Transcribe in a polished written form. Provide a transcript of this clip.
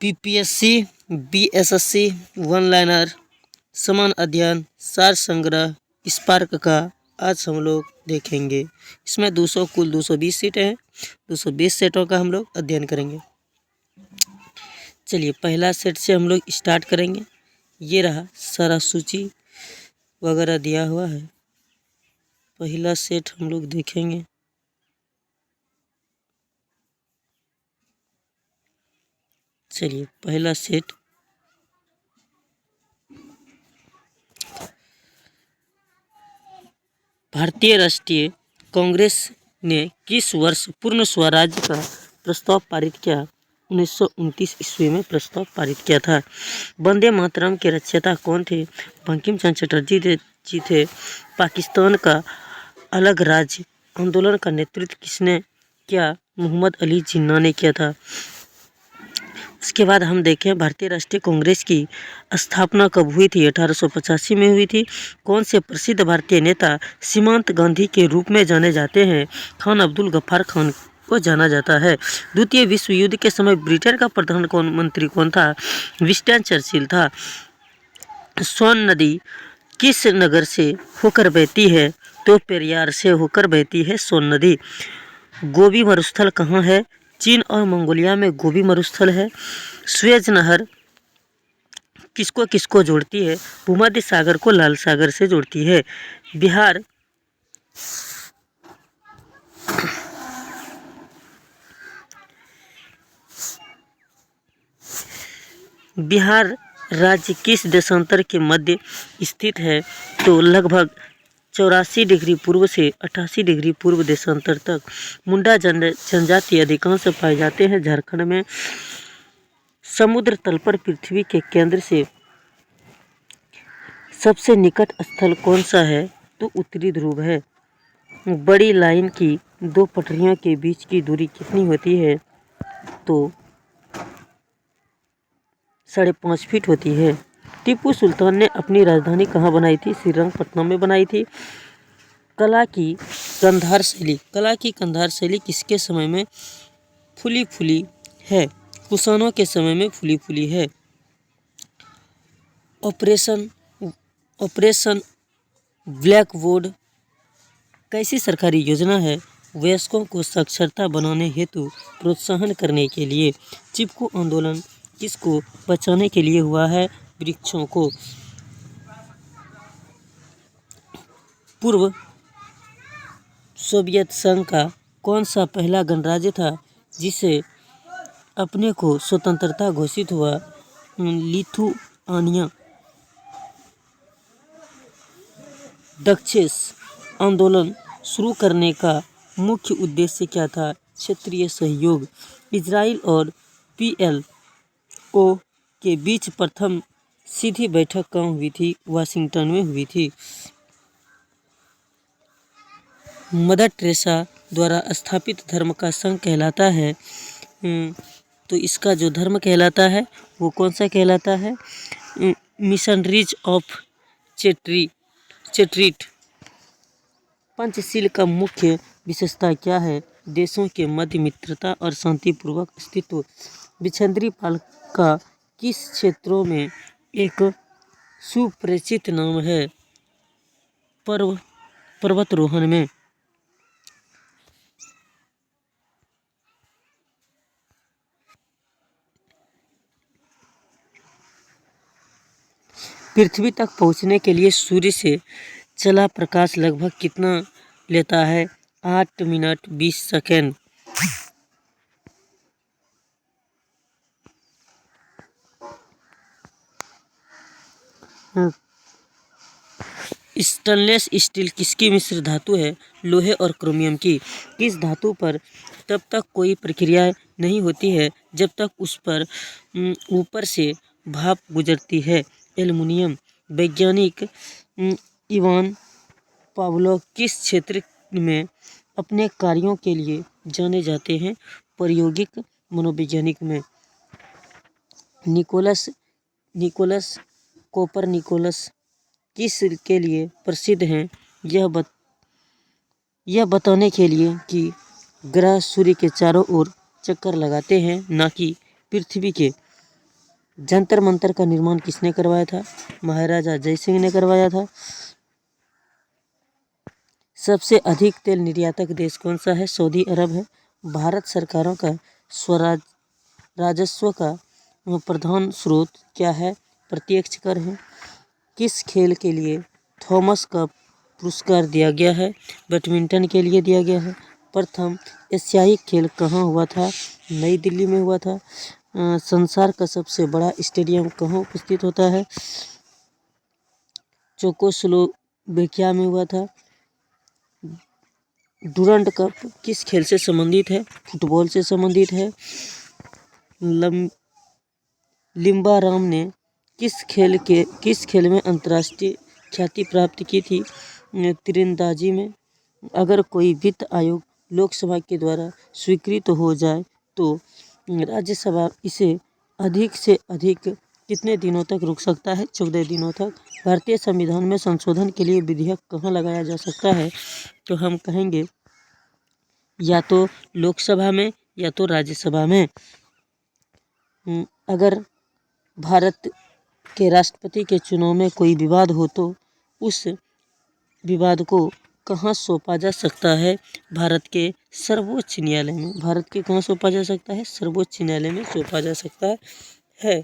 PPSC, BSSC, one liner, समान अध्ययन, सार संग्रह, स्पार्क का आज हम लोग देखेंगे। इसमें कुल 220 सीटें हैं। 220 सेटों का हम लोग अध्ययन करेंगे। चलिए पहला सेट से हम लोग स्टार्ट करेंगे। ये रहा, सारा सूची वगैरह दिया हुआ है। पहला सेट हम लोग देखेंगे। चलिए पहला सेट भारतीय राष्ट्रीय कांग्रेस ने किस वर्ष पूर्ण स्वराज्य का प्रस्ताव पारित किया? 1929 ईस्वी में प्रस्ताव पारित किया था। वंदे मातरम के रचयिता कौन थे? बंकिम चंद्र चटर्जी जी थे। पाकिस्तान का अलग राज्य आंदोलन का नेतृत्व किसने किया? मोहम्मद अली जिन्ना ने किया था। उसके बाद हम देखें भारतीय राष्ट्रीय कांग्रेस की स्थापना कब हुई थी? 1885 में हुई थी। कौन से प्रसिद्ध भारतीय नेता सीमांत गांधी के रूप में जाने जाते हैं? खान अब्दुल गफ्फार खान को जाना जाता है। द्वितीय विश्व युद्ध के समय ब्रिटेन का प्रधानमंत्री कौन था? विंस्टन चर्चिल था। सोन नदी किस नगर से होकर बहती है? तो पेरियार से होकर बहती है सोन नदी। गोबी मरुस्थल कहाँ है? चीन और मंगोलिया में गोबी मरुस्थल है। सुएज नहर किसको किसको जोड़ती है? भूमध्य सागर को लाल सागर से जोड़ती है। बिहार राज्य किस देशांतर के मध्य स्थित है? तो लगभग 84 डिग्री पूर्व से 88 डिग्री पूर्व देशांतर तक। मुंडा जनजाति अधिकांश पाए जाते हैं झारखंड में। समुद्र तल पर पृथ्वी के केंद्र से सबसे निकट स्थल कौन सा है? तो उत्तरी ध्रुव है। बड़ी लाइन की दो पटरियों के बीच की दूरी कितनी होती है? तो 5.5 फीट होती है। टीपू सुल्तान ने अपनी राजधानी कहाँ बनाई थी? श्रीरंगपट्टनम में बनाई थी। कला की कंधार शैली किसके समय में फूली फूली है? कुषाणों के समय में फूली फूली है। ऑपरेशन ब्लैक बोर्ड कैसी सरकारी योजना है? वयस्कों को साक्षरता बनाने हेतु प्रोत्साहन करने के लिए। चिपको आंदोलन किसको बचाने के लिए हुआ है? वृक्षों को। पूर्व सोवियत संघ का कौन सा पहला गणराज्य था जिसे अपने को स्वतंत्रता घोषित हुआ? लिथुआनिया। डचेस आंदोलन शुरू करने का मुख्य उद्देश्य क्या था? क्षेत्रीय सहयोग। इजराइल और PLO के बीच प्रथम सीधी बैठक कहाँ हुई थी? वाशिंगटन में हुई थी। मदर टेरेसा द्वारा स्थापित धर्म का संघ कहलाता है। तो इसका जो धर्म कहलाता है वो कौन सा कहलाता है? Missionaries of charity. पंचशील का मुख्य विशेषता क्या है? देशों के मध्य मित्रता और शांतिपूर्वक अस्तित्व। बिछंद्री पाल का किस क्षेत्रों में एक सुपरिचित नाम है? पर्वतारोहण में। पृथ्वी तक पहुंचने के लिए सूर्य से चला प्रकाश लगभग कितना लेता है? 8 मिनट 20 सेकेंड। स्टेनलेस स्टील किसकी मिश्र धातु है? लोहे और क्रोमियम की। किस धातु पर तब तक कोई प्रक्रिया नहीं होती है जब तक उस पर ऊपर से भाप गुजरती है? एल्युमिनियम। वैज्ञानिक इवान पावलोव किस क्षेत्र में अपने कार्यों के लिए जाने जाते हैं? प्रायोगिक मनोविज्ञानिक में। निकोलस कोपरनिकस किस के लिए प्रसिद्ध हैं? यह बताने के लिए कि ग्रह सूर्य के चारों ओर चक्कर लगाते हैं, ना कि पृथ्वी के। जंतर मंतर का निर्माण किसने करवाया था? महाराजा जय सिंह ने करवाया था। सबसे अधिक तेल निर्यातक देश कौन सा है? सऊदी अरब है। भारत सरकारों का स्वराज राजस्व का प्रधान स्रोत क्या है? प्रत्यक्ष कर है। किस खेल के लिए थॉमस कप पुरस्कार दिया गया है? बैडमिंटन के लिए दिया गया है। प्रथम एशियाई खेल कहाँ हुआ था? नई दिल्ली में हुआ था। संसार का सबसे बड़ा स्टेडियम कहाँ उपस्थित होता है? चेकोस्लोवाकिया में हुआ था। डुरंड कप किस खेल से संबंधित है? फुटबॉल से संबंधित है। लिम्बाराम ने किस खेल में अंतर्राष्ट्रीय ख्याति प्राप्त की थी? तीरंदाजी में। अगर कोई वित्त आयोग लोकसभा के द्वारा स्वीकृत हो जाए तो राज्यसभा इसे अधिक से अधिक कितने दिनों तक रोक सकता है? 14 दिनों तक। भारतीय संविधान में संशोधन के लिए विधेयक कहाँ लगाया जा सकता है? तो हम कहेंगे या तो लोकसभा में या तो राज्यसभा में। अगर भारत के राष्ट्रपति के चुनाव में कोई विवाद हो तो उस विवाद को कहाँ सौंपा जा सकता है? भारत के सर्वोच्च न्यायालय में। भारत के कहाँ सौंपा जा सकता है? सर्वोच्च न्यायालय में सौंपा जा सकता है।